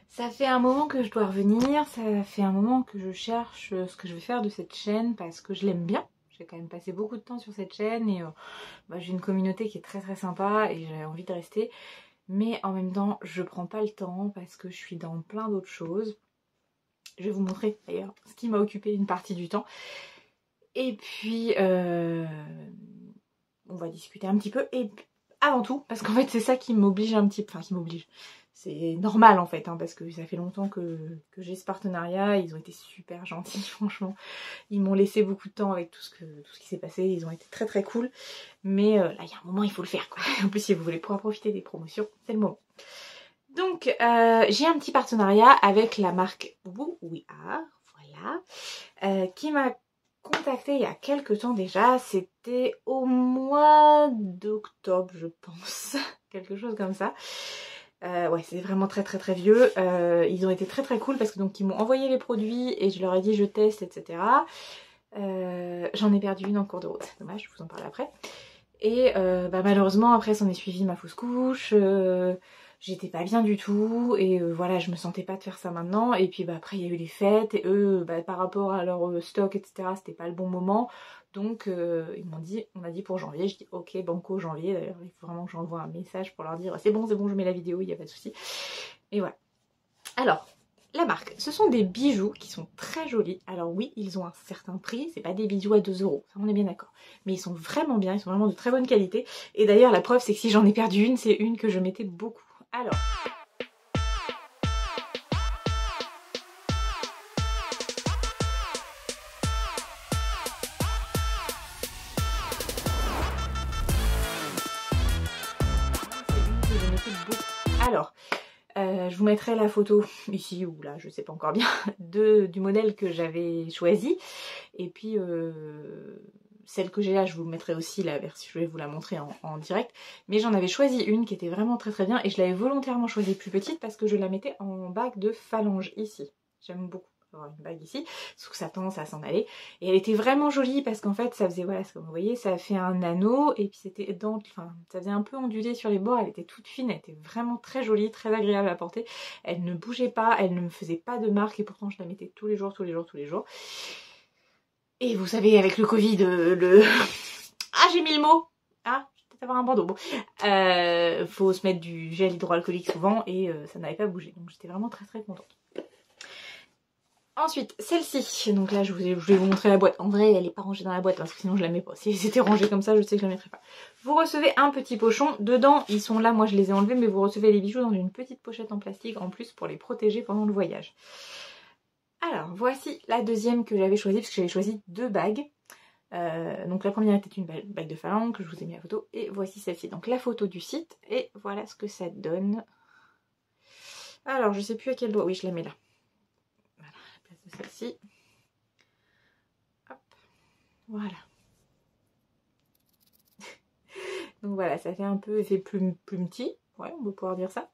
Ça fait un moment que je dois revenir, ça fait un moment que je cherche ce que je vais faire de cette chaîne parce que je l'aime bien. J'ai quand même passé beaucoup de temps sur cette chaîne et j'ai une communauté qui est très très sympa et j'ai envie de rester. Mais en même temps, je prends pas le temps parce que je suis dans plein d'autres choses. Je vais vous montrer d'ailleurs ce qui m'a occupé une partie du temps. Et puis, on va discuter un petit peu. Et avant tout, parce qu'en fait c'est ça qui m'oblige un petit peu, enfin qui m'oblige. C'est normal en fait, hein, parce que ça fait longtemps que j'ai ce partenariat. Ils ont été super gentils, franchement. Ils m'ont laissé beaucoup de temps avec tout ce qui s'est passé. Ils ont été très très cool. Mais là, il y a un moment, il faut le faire, quoi. En plus, si vous voulez pouvoir profiter des promotions, c'est le moment. Donc, j'ai un petit partenariat avec la marque Woo We Are, voilà, qui m'a contactée il y a quelques temps déjà. C'était au mois d'octobre, je pense, quelque chose comme ça. Ouais, c'est vraiment très très très vieux. Ils ont été très très cool parce que donc ils m'ont envoyé les produits et je leur ai dit je teste, etc. J'en ai perdu une en cours de route, dommage, je vous en parle après. Et malheureusement après s'en est suivi ma fausse couche. J'étais pas bien du tout et voilà, je me sentais pas de faire ça maintenant. Et puis après il y a eu les fêtes et eux par rapport à leur stock, etc., c'était pas le bon moment. Donc ils m'ont dit, on m'a dit pour janvier. Je dis ok, banco janvier. D'ailleurs il faut vraiment que j'envoie un message pour leur dire c'est bon, je mets la vidéo, il n'y a pas de souci. Et voilà. Alors la marque, ce sont des bijoux qui sont très jolis. Alors oui, ils ont un certain prix, c'est pas des bijoux à 2 €, ça on est bien d'accord. Mais ils sont vraiment bien, ils sont vraiment de très bonne qualité. Et d'ailleurs la preuve c'est que si j'en ai perdu une, c'est une que je mettais beaucoup. Alors... Alors, je vous mettrai la photo ici ou là, je sais pas encore bien, du modèle que j'avais choisi. Et puis celle que j'ai là, je vous mettrai aussi la version, je vais vous la montrer en direct. Mais j'en avais choisi une qui était vraiment très très bien et je l'avais volontairement choisie plus petite parce que je la mettais en bague de phalange ici. J'aime beaucoup avoir une bague ici, sauf que ça tendance à s'en aller. Et elle était vraiment jolie parce qu'en fait ça faisait, voilà, comme vous voyez, ça fait un anneau et puis c'était enfin ça faisait un peu ondulé sur les bords, elle était toute fine, elle était vraiment très jolie, très agréable à porter. Elle ne bougeait pas, elle ne me faisait pas de marque et pourtant je la mettais tous les jours. Et vous savez, avec le Covid, ah, j'ai mis le mot. Ah, je vais peut-être avoir un bandeau. Bon, faut se mettre du gel hydroalcoolique souvent et ça n'avait pas bougé. Donc j'étais vraiment très très contente. Ensuite, celle-ci. Donc là, je vais vous montrer la boîte. En vrai, elle n'est pas rangée dans la boîte parce que sinon je la mets pas. Si c'était rangé comme ça, je sais que je la mettrais pas. Vous recevez un petit pochon. Dedans, ils sont là. Moi, je les ai enlevés, mais vous recevez les bijoux dans une petite pochette en plastique en plus pour les protéger pendant le voyage. Alors, voici la deuxième que j'avais choisie, parce que j'avais choisi 2 bagues. Donc la première était une bague de phalange que je vous ai mis la photo, et voici celle-ci. Donc la photo du site, et voilà ce que ça donne. Alors, je sais plus à quel doigt, oui, je la mets là. Voilà, à la place de celle-ci. Hop, voilà. Donc voilà, ça fait un peu effet plume petit, ouais, on peut pouvoir dire ça.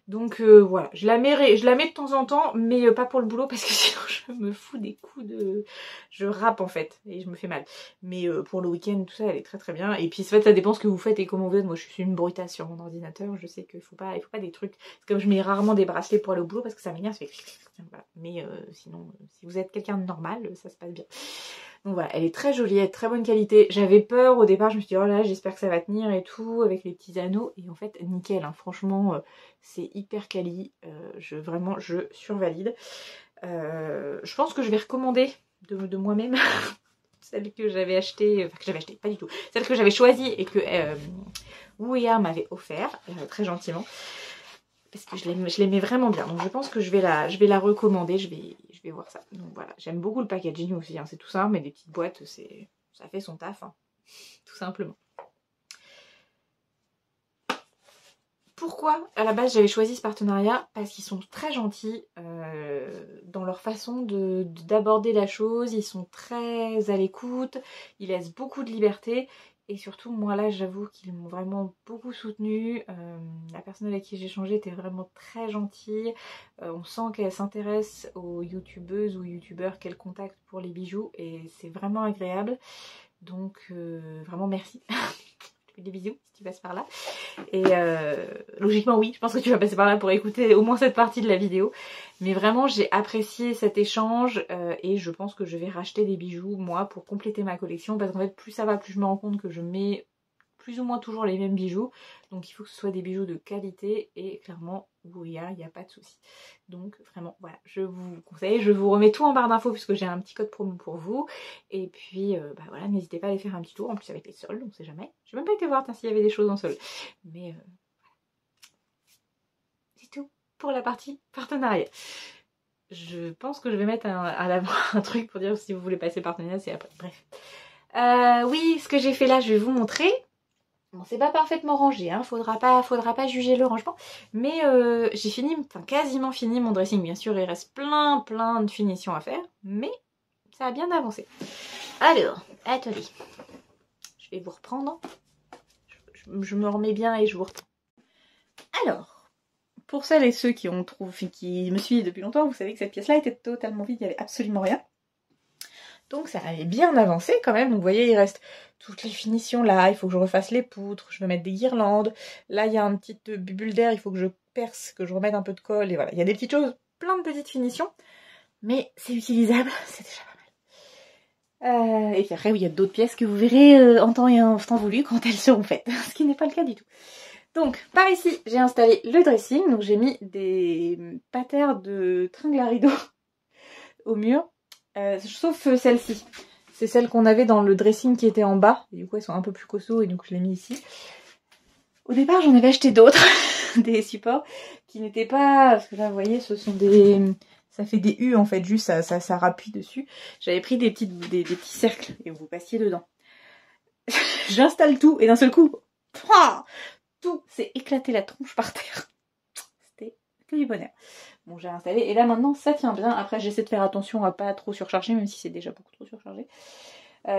Donc voilà, je la mets de temps en temps, mais pas pour le boulot parce que sinon je me fous des coups de... Je rappe en fait, et je me fais mal. Mais pour le week-end, tout ça, elle est très très bien. Et puis en fait, ça dépend ce que vous faites et comment vous êtes. Moi, je suis une brutasse sur mon ordinateur, je sais qu'il faut pas des trucs... C'est comme je mets rarement des bracelets pour aller au boulot parce que ça m'énerve, ça fait... Voilà. Mais sinon, si vous êtes quelqu'un de normal, ça se passe bien. Donc voilà, elle est très jolie, elle est de très bonne qualité. J'avais peur au départ, je me suis dit oh là j'espère que ça va tenir et tout avec les petits anneaux. Et en fait nickel, hein. Franchement c'est hyper quali. Vraiment je survalide. Je pense que je vais recommander de moi-même celle que j'avais achetée, enfin que j'avais achetée, pas du tout. Celle que j'avais choisie et que Woo We Are m'avait offert très gentiment. Parce que je l'aimais vraiment bien. Donc je pense que je vais la recommander. Je vais voir ça. Donc voilà, j'aime beaucoup le packaging aussi. Hein. C'est tout ça, mais des petites boîtes, ça fait son taf. Hein. Tout simplement. Pourquoi à la base j'avais choisi ce partenariat? Parce qu'ils sont très gentils dans leur façon d'aborder la chose. Ils sont très à l'écoute. Ils laissent beaucoup de liberté. Et surtout, moi là, j'avoue qu'ils m'ont vraiment beaucoup soutenue. La personne avec qui j'ai échangé était vraiment très gentille. On sent qu'elle s'intéresse aux youtubeuses ou youtubeurs qu'elle contacte pour les bijoux. Et c'est vraiment agréable. Donc, vraiment merci. des bisous si tu passes par là. Et logiquement oui, je pense que tu vas passer par là pour écouter au moins cette partie de la vidéo. Mais vraiment j'ai apprécié cet échange et je pense que je vais racheter des bijoux moi pour compléter ma collection. Parce qu'en fait plus ça va, plus je me rends compte que je mets plus ou moins toujours les mêmes bijoux. Donc il faut que ce soit des bijoux de qualité et clairement Ouya, il n'y a pas de souci. Donc vraiment voilà, je vous conseille, je vous remets tout en barre d'infos puisque j'ai un petit code promo pour vous. Et puis bah voilà, n'hésitez pas à aller faire un petit tour, en plus avec les soldes, on sait jamais. J'ai même pas été voir s'il y avait des choses en solde. Mais c'est tout pour la partie partenariat. Je pense que je vais mettre à l'avant un truc pour dire si vous voulez passer partenariat, c'est après. Bref. Oui, ce que j'ai fait là, je vais vous montrer. Bon, c'est pas parfaitement rangé, hein, faudra pas juger le rangement, mais j'ai fini, enfin quasiment fini mon dressing. Bien sûr, il reste plein de finitions à faire, mais ça a bien avancé. Alors, atelier. Je vais vous reprendre. Je me remets bien et je vous reprends. Alors, pour celles et ceux qui me suivent depuis longtemps, vous savez que cette pièce-là était totalement vide, il n'y avait absolument rien. Donc ça avait bien avancé quand même, donc vous voyez il reste toutes les finitions là, il faut que je refasse les poutres, je vais mettre des guirlandes, là il y a une petite bulle d'air, il faut que je perce, que je remette un peu de colle, et voilà, il y a des petites choses, plein de petites finitions, mais c'est utilisable, c'est déjà pas mal. Et puis après oui, il y a d'autres pièces que vous verrez en temps et en temps voulu quand elles seront faites, ce qui n'est pas le cas du tout. Donc par ici j'ai installé le dressing, donc j'ai mis des patères de tringles à rideaux au mur. Sauf celle-ci. C'est celle qu'on avait dans le dressing qui était en bas. Et du coup, elles sont un peu plus costauds et donc je l'ai mis ici. Au départ, j'en avais acheté d'autres, des supports qui n'étaient pas... Parce que là, vous voyez, ce sont des... Ça fait des U en fait, juste ça rappuie dessus. J'avais pris des petits cercles et vous passiez dedans. J'installe tout et d'un seul coup, tout s'est éclaté la tronche par terre. C'était que du bonheur. Bon, j'ai installé et là maintenant ça tient bien. Après j'essaie de faire attention à pas trop surcharger, même si c'est déjà beaucoup trop surchargé.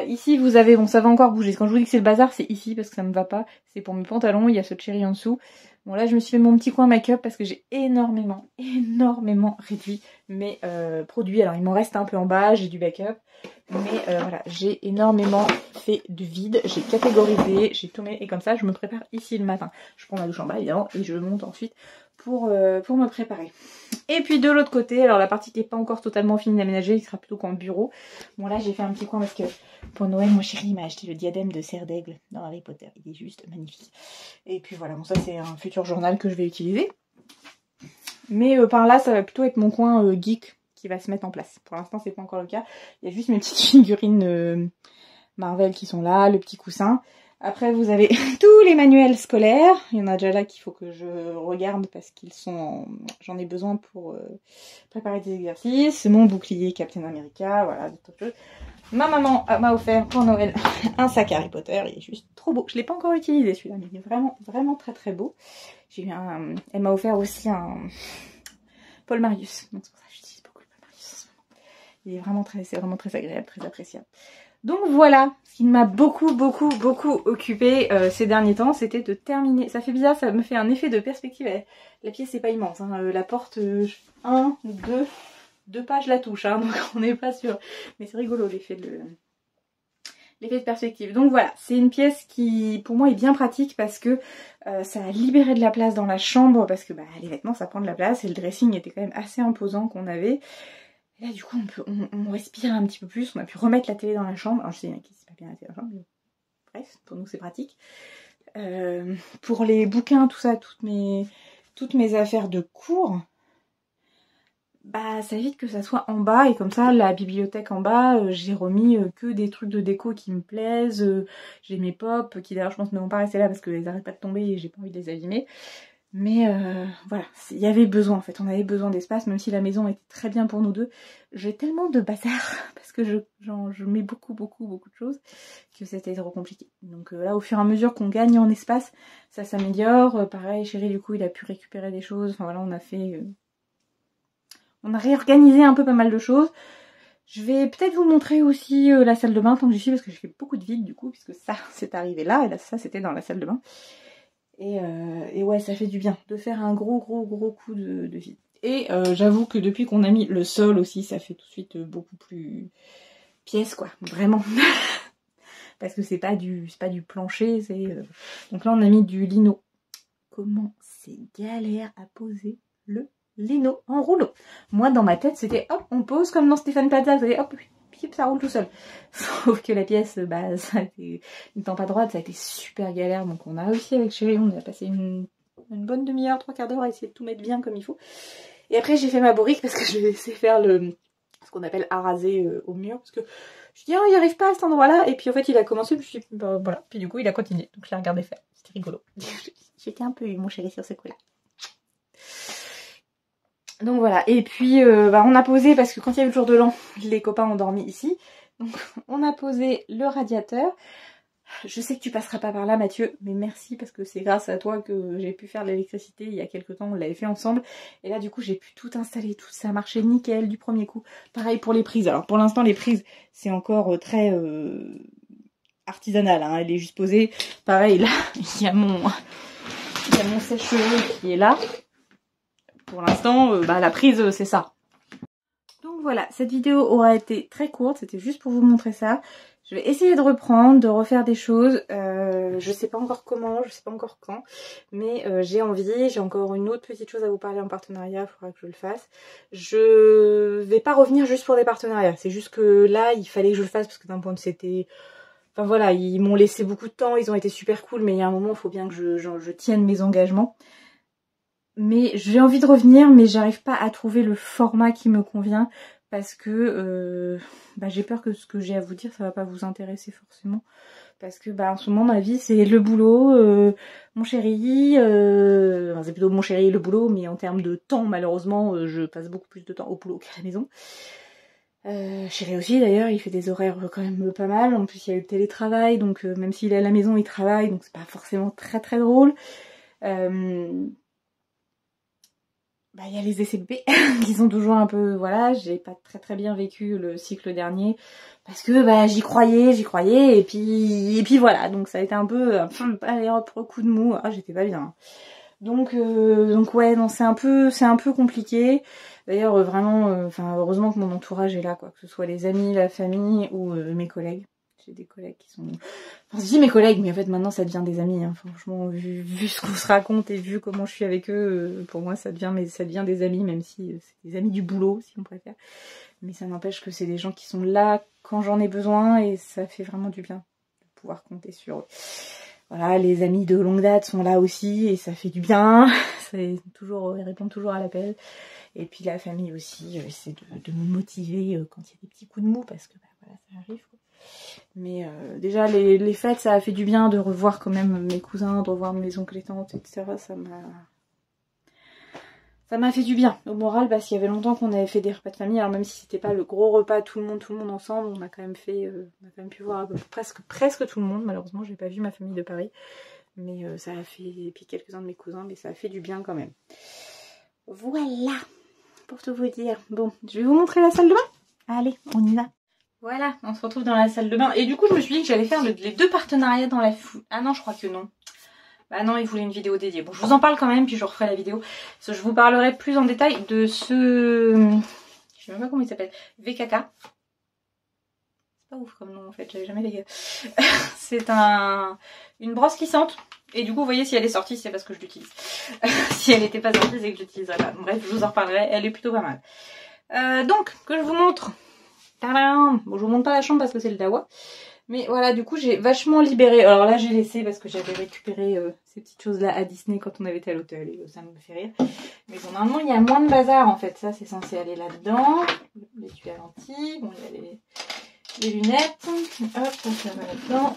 Ici vous avez, bon ça va encore bouger. Quand je vous dis que c'est le bazar, c'est ici parce que ça me va pas. C'est pour mes pantalons, il y a ce cherry en dessous. Bon là je me suis fait mon petit coin make-up parce que j'ai énormément réduit mes produits. Alors il m'en reste un peu en bas, j'ai du backup. Mais voilà, j'ai énormément fait de vide, j'ai catégorisé, j'ai tout mis et comme ça je me prépare ici le matin. Je prends ma douche en bas évidemment et je monte ensuite pour me préparer. Et puis de l'autre côté, alors la partie qui n'est pas encore totalement finie d'aménager, il sera plutôt qu'en bureau. Bon là j'ai fait un petit coin parce que pour Noël mon chéri m'a acheté le diadème de cerf d'aigle dans Harry Potter. Il est juste magnifique. Et puis voilà, bon ça c'est un futur journal que je vais utiliser. Mais par là ça va plutôt être mon coin geek qui va se mettre en place. Pour l'instant c'est pas encore le cas. Il y a juste mes petites figurines Marvel qui sont là, le petit coussin. Après vous avez tous les manuels scolaires. Il y en a déjà là qu'il faut que je regarde parce qu'ils sont j'en ai besoin pour préparer des exercices. Mon bouclier Captain America, voilà, d'autres choses. Ma maman m'a offert pour Noël un sac Harry Potter, il est juste trop beau. Je l'ai pas encore utilisé celui-là, mais il est vraiment très beau. Elle m'a offert aussi un Paul Marius. Donc c'est pour ça que j'utilise beaucoup le Paul Marius en ce moment. Il est c'est vraiment très agréable, très appréciable. Donc voilà, ce qui m'a beaucoup occupé ces derniers temps, c'était de terminer. Ça fait bizarre, ça me fait un effet de perspective. La pièce n'est pas immense, hein. La porte, 2 pages la touche, hein, donc on n'est pas sûr. Mais c'est rigolo l'effet de perspective. Donc voilà, c'est une pièce qui pour moi est bien pratique parce que ça a libéré de la place dans la chambre parce que les vêtements ça prend de la place et le dressing était quand même assez imposant qu'on avait. Et là du coup on respire un petit peu plus, on a pu remettre la télé dans la chambre. Alors je sais qu'il y en a qui c'est pas bien la télé dans la chambre, mais bref, pour nous c'est pratique. Pour les bouquins, tout ça, toutes mes affaires de cours, ça évite que ça soit en bas et comme ça la bibliothèque en bas j'ai remis que des trucs de déco qui me plaisent. J'ai mes pop qui d'ailleurs je pense ne vont pas rester là parce qu'elles n'arrêtent pas de tomber et j'ai pas envie de les abîmer. Mais voilà, il y avait besoin en fait, on avait besoin d'espace, même si la maison était très bien pour nous deux. J'ai tellement de bazar parce que je mets beaucoup de choses que c'était trop compliqué. Donc là au fur et à mesure qu'on gagne en espace, ça s'améliore. Pareil, chéri du coup il a pu récupérer des choses. Enfin voilà, on a réorganisé un peu pas mal de choses. Je vais peut-être vous montrer aussi la salle de bain tant que j'y suis parce que j'ai fait beaucoup de vide du coup puisque ça c'est arrivé là et là ça c'était dans la salle de bain. Et ouais, ça fait du bien de faire un gros coup de vide. Et j'avoue que depuis qu'on a mis le sol aussi, ça fait tout de suite beaucoup plus pièce quoi, vraiment. parce que c'est pas du plancher, donc là on a mis du lino. Comment c'est galère à poser le lino en rouleau. Moi dans ma tête c'était hop on pose comme dans Stéphane Plaza, vous savez hop ça roule tout seul. Sauf que la pièce ça a été une temps pas droite, ça a été super galère, donc on a réussi avec Chérie, on a passé une bonne demi-heure, 3/4 d'heure à essayer de tout mettre bien comme il faut. Et après j'ai fait ma bourrique parce que je vais laisser faire ce qu'on appelle araser au mur, parce que je dis oh il n'y arrive pas à cet endroit là, et puis en fait il a commencé, puis je me suis dit bah, voilà, puis du coup il a continué, donc je l'ai regardé faire, c'était rigolo. J'étais un peu eu mon chéri sur ce coup là. Donc voilà, et puis on a posé, parce que quand il y a eu le jour de l'an, les copains ont dormi ici, donc on a posé le radiateur. Je sais que tu passeras pas par là Mathieu, mais merci parce que c'est grâce à toi que j'ai pu faire de l'électricité il y a quelques temps, on l'avait fait ensemble. Et là du coup j'ai pu tout installer, tout ça a marché nickel du premier coup. Pareil pour les prises, alors pour l'instant les prises c'est encore très artisanal, hein. Elle est juste posée. Pareil là, il y a mon sèche-cheveux qui est là. Pour l'instant la prise c'est ça. Donc voilà, cette vidéo aura été très courte, c'était juste pour vous montrer ça. Je vais essayer de reprendre, de refaire des choses. Je sais pas encore comment, je sais pas encore quand. Mais j'ai envie, j'ai encore une autre petite chose à vous parler en partenariat, il faudra que je le fasse. Je vais pas revenir juste pour des partenariats. C'est juste que là, il fallait que je le fasse parce que d'un point de vue c'était... Enfin voilà, ils m'ont laissé beaucoup de temps, ils ont été super cool, mais il y a un moment, il faut bien que je tienne mes engagements. Mais j'ai envie de revenir, mais j'arrive pas à trouver le format qui me convient. Parce que j'ai peur que ce que j'ai à vous dire ça va pas vous intéresser forcément, parce que en ce moment ma vie c'est le boulot, mon chéri, enfin, c'est plutôt mon chéri et le boulot, mais en termes de temps malheureusement je passe beaucoup plus de temps au boulot qu'à la maison. Chéri aussi d'ailleurs, il fait des horaires quand même pas mal, en plus il y a eu le télétravail, donc même s'il est à la maison il travaille, donc c'est pas forcément très très drôle. Il y a les SCP qui sont toujours un peu, voilà, j'ai pas très bien vécu le cycle dernier parce que j'y croyais et puis voilà, donc ça a été un peu allez hop coup de mou, j'étais pas bien. Donc ouais, non, c'est un peu compliqué. D'ailleurs vraiment heureusement que mon entourage est là quoi, que ce soit les amis, la famille ou mes collègues. J'ai des collègues qui sont... Enfin, je dis mes collègues, mais en fait maintenant ça devient des amis. Hein. Franchement, vu ce qu'on se raconte et vu comment je suis avec eux, pour moi ça devient des amis, même si c'est des amis du boulot, si on préfère. Mais ça n'empêche que c'est des gens qui sont là quand j'en ai besoin et ça fait vraiment du bien de pouvoir compter sur eux. Voilà, les amis de longue date sont là aussi et ça fait du bien. Ils répondent toujours à l'appel. Et puis la famille aussi, j'essaie de me motiver quand il y a des petits coups de mou parce que voilà, ça arrive quoi. Mais déjà les fêtes ça a fait du bien de revoir quand même mes cousins, de revoir mes oncles et tantes, etc. Ça m'a fait du bien au moral parce qu'il y avait longtemps qu'on avait fait des repas de famille. Alors même si c'était pas le gros repas tout le monde ensemble, on a quand même pu voir presque tout le monde. Malheureusement j'ai pas vu ma famille de Paris, mais ça a fait, et puis quelques-uns de mes cousins, mais ça a fait du bien quand même. Voilà pour tout vous dire. Bon, je vais vous montrer la salle de bain. Allez, on y va. Voilà, on se retrouve dans la salle de bain. Et du coup, je me suis dit que j'allais faire les deux partenariats dans la foule. Ah non, je crois que non. Bah non, il voulait une vidéo dédiée. Bon, je vous en parle quand même, puis je referai la vidéo. Parce que je vous parlerai plus en détail de ce... Je sais même pas comment il s'appelle. VKK. C'est pas ouf comme nom en fait, j'avais jamais fait gaffe. C'est une brosse qui sente. Et du coup, vous voyez, si elle est sortie, c'est parce que je l'utilise. Si elle n'était pas sortie, c'est que je l'utiliserai pas. Bref, je vous en reparlerai. Elle est plutôt pas mal. Donc, que je vous montre... Tadam! Bon, je vous montre pas la chambre parce que c'est le dawa. Mais voilà, du coup, j'ai vachement libéré. Alors là, j'ai laissé parce que j'avais récupéré ces petites choses-là à Disney quand on avait été à l'hôtel. Et ça me fait rire. Mais bon, normalement, il y a moins de bazar en fait. Ça, c'est censé aller là-dedans. L'étui à lentilles. Bon, il y a les lunettes. Hop, ça va là-dedans.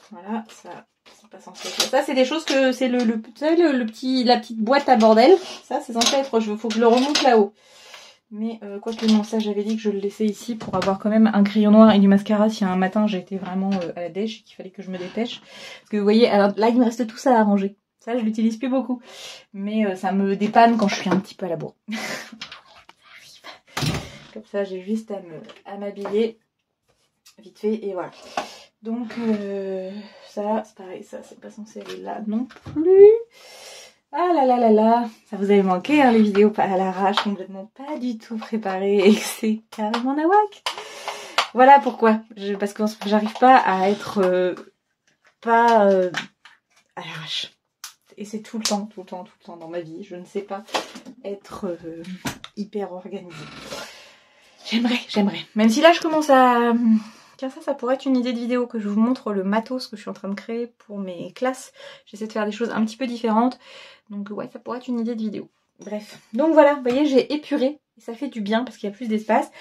Voilà, ça... C'est pas censé être... Ça, c'est des choses que... C'est la petite boîte à bordel. Ça, c'est censé être... Faut que je le remonte là-haut. Mais quoique non, ça j'avais dit que je le laissais ici pour avoir quand même un crayon noir et du mascara si un matin j'étais vraiment à la dèche et qu'il fallait que je me dépêche. Parce que vous voyez, alors là il me reste tout ça à ranger. Ça je l'utilise plus beaucoup. Mais ça me dépanne quand je suis un petit peu à la bourre. Comme ça j'ai juste à m'habiller vite fait et voilà. Donc ça c'est pareil, ça c'est pas censé aller là non plus. Ah là là là là, ça vous avait manqué hein, les vidéos à l'arrache, complètement pas du tout préparées et que c'est carrément nawak. Voilà pourquoi. Parce que j'arrive pas à être à l'arrache. Et c'est tout le temps dans ma vie. Je ne sais pas être hyper organisée. J'aimerais. Même si là je commence à... Tiens, ça pourrait être une idée de vidéo, que je vous montre le matos que je suis en train de créer pour mes classes. J'essaie de faire des choses un petit peu différentes. Donc ouais, ça pourrait être une idée de vidéo. Bref. Donc voilà, vous voyez, j'ai épuré. Et ça fait du bien parce qu'il y a plus d'espace.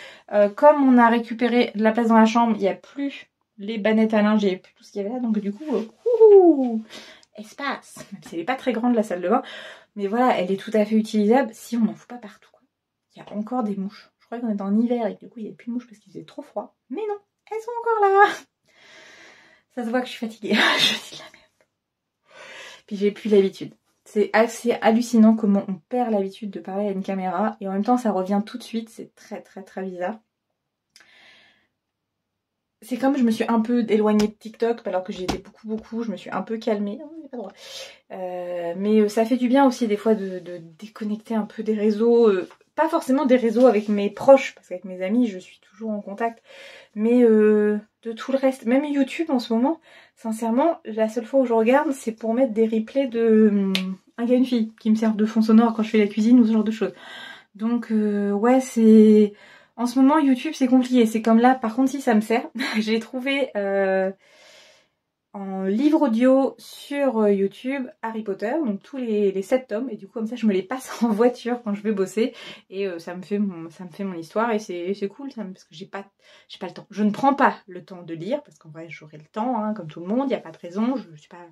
Comme on a récupéré de la place dans la chambre, il n'y a plus les bannettes à linge, il n'y a plus tout ce qu'il y avait là. Donc du coup, espace. Même si elle n'est pas très grande la salle de bain. Mais voilà, elle est tout à fait utilisable si on n'en fout pas partout. Il y a encore des mouches. Je croyais qu'on était en hiver et que du coup il n'y avait plus de mouches parce qu'il faisait trop froid. Mais non, elles sont encore là. Ça se voit que je suis fatiguée. Je dis de la merde. Puis j'ai plus l'habitude. C'est assez hallucinant comment on perd l'habitude de parler à une caméra et en même temps ça revient tout de suite. C'est très bizarre. C'est comme je me suis un peu éloignée de TikTok alors que j'y étais beaucoup. Je me suis un peu calmée. Non, j'ai pas le droit. Mais ça fait du bien aussi des fois de déconnecter un peu des réseaux. Pas forcément des réseaux avec mes proches, parce qu'avec mes amis je suis toujours en contact. Mais de tout le reste. Même YouTube en ce moment, sincèrement, la seule fois où je regarde, c'est pour mettre des replays de un gars et une fille qui me servent de fond sonore quand je fais la cuisine ou ce genre de choses. Donc ouais, c'est... En ce moment, YouTube, c'est compliqué. C'est comme là, par contre, si ça me sert, j'ai trouvé en livre audio sur YouTube Harry Potter, donc tous les 7 tomes. Et du coup, comme ça, je me les passe en voiture quand je vais bosser. Et ça me fait mon histoire. Et c'est cool, ça, parce que j'ai pas le temps. Je ne prends pas le temps de lire, parce qu'en vrai, j'aurai le temps, hein, comme tout le monde. Il n'y a pas de raison. Je ne suis pas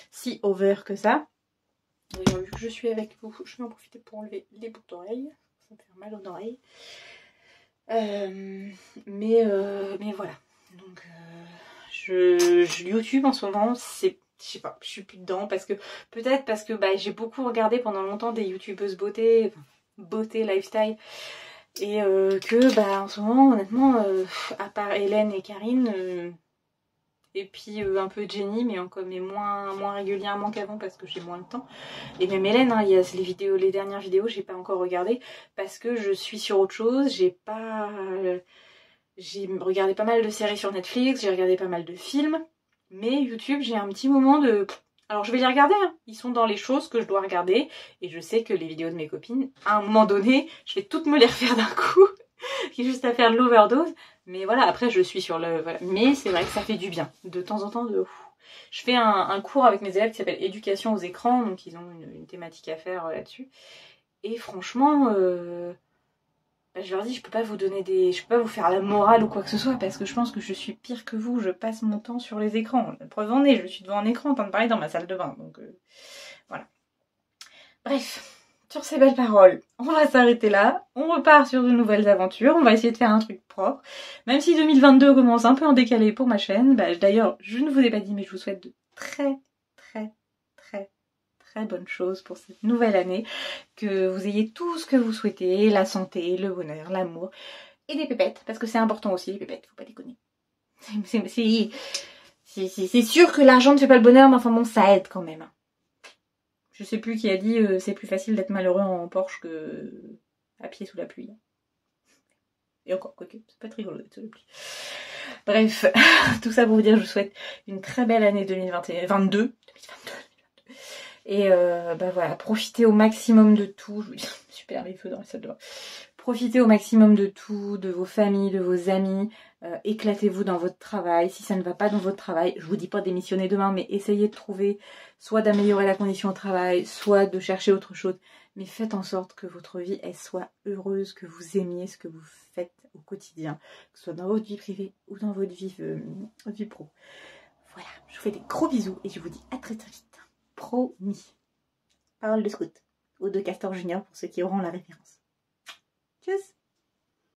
si over que ça. Et vu que je suis avec vous, je vais en profiter pour enlever les boucles d'oreilles. Ça me fait mal aux oreilles. Mais voilà. Donc YouTube en ce moment, c'est, je sais pas, je suis plus dedans parce que peut-être parce que bah, j'ai beaucoup regardé pendant longtemps des youtubeuses beauté, lifestyle, et que bah en ce moment honnêtement, à part Hélène et Karine, et puis un peu Jenny, mais moins régulièrement qu'avant parce que j'ai moins de temps. Et même Hélène, hein, il y a les dernières vidéos, j'ai pas encore regardé parce que je suis sur autre chose. J'ai regardé pas mal de séries sur Netflix, j'ai regardé pas mal de films, mais YouTube, j'ai un petit moment de... Alors je vais les regarder, hein. Ils sont dans les choses que je dois regarder, et je sais que les vidéos de mes copines, à un moment donné, je vais toutes me les refaire d'un coup, qui est juste à faire de l'overdose. Mais voilà, après je suis sur le... Voilà. Mais c'est vrai que ça fait du bien, de temps en temps, Je fais un cours avec mes élèves qui s'appelle Éducation aux écrans, donc ils ont une thématique à faire là-dessus. Et franchement, je leur dis, je peux pas vous faire la morale ou quoi que ce soit, parce que je pense que je suis pire que vous, je passe mon temps sur les écrans. La preuve en est, je suis devant un écran en train de parler dans ma salle de bain, donc voilà. Bref. Sur ces belles paroles, on va s'arrêter là, on repart sur de nouvelles aventures, on va essayer de faire un truc propre. Même si 2022 commence un peu en décalé pour ma chaîne, d'ailleurs je ne vous ai pas dit mais je vous souhaite de très bonnes choses pour cette nouvelle année, que vous ayez tout ce que vous souhaitez, la santé, le bonheur, l'amour et des pépettes, parce que c'est important aussi les pépettes, faut pas déconner. C'est sûr que l'argent ne fait pas le bonheur, mais enfin bon, ça aide quand même. Je sais plus qui a dit c'est plus facile d'être malheureux en Porsche que à pied sous la pluie. Et encore, quoique, c'est pas très rigolo d'être sous la pluie. Bref, tout ça pour vous dire, je vous souhaite une très belle année 2022. Et voilà, profitez au maximum de tout. Je vous dis, super les feux dans la salle de bain. Profitez au maximum de tout, de vos familles, de vos amis. Éclatez-vous dans votre travail. Si ça ne va pas dans votre travail, je vous dis pas de démissionner demain, mais essayez de trouver, soit d'améliorer la condition au travail, soit de chercher autre chose. Mais faites en sorte que votre vie, elle soit heureuse, que vous aimiez ce que vous faites au quotidien, que ce soit dans votre vie privée ou dans votre vie pro. Voilà, je vous fais des gros bisous et je vous dis à très vite. Promis. Parole de scout ou de Castor Junior pour ceux qui auront la référence. Tchuss.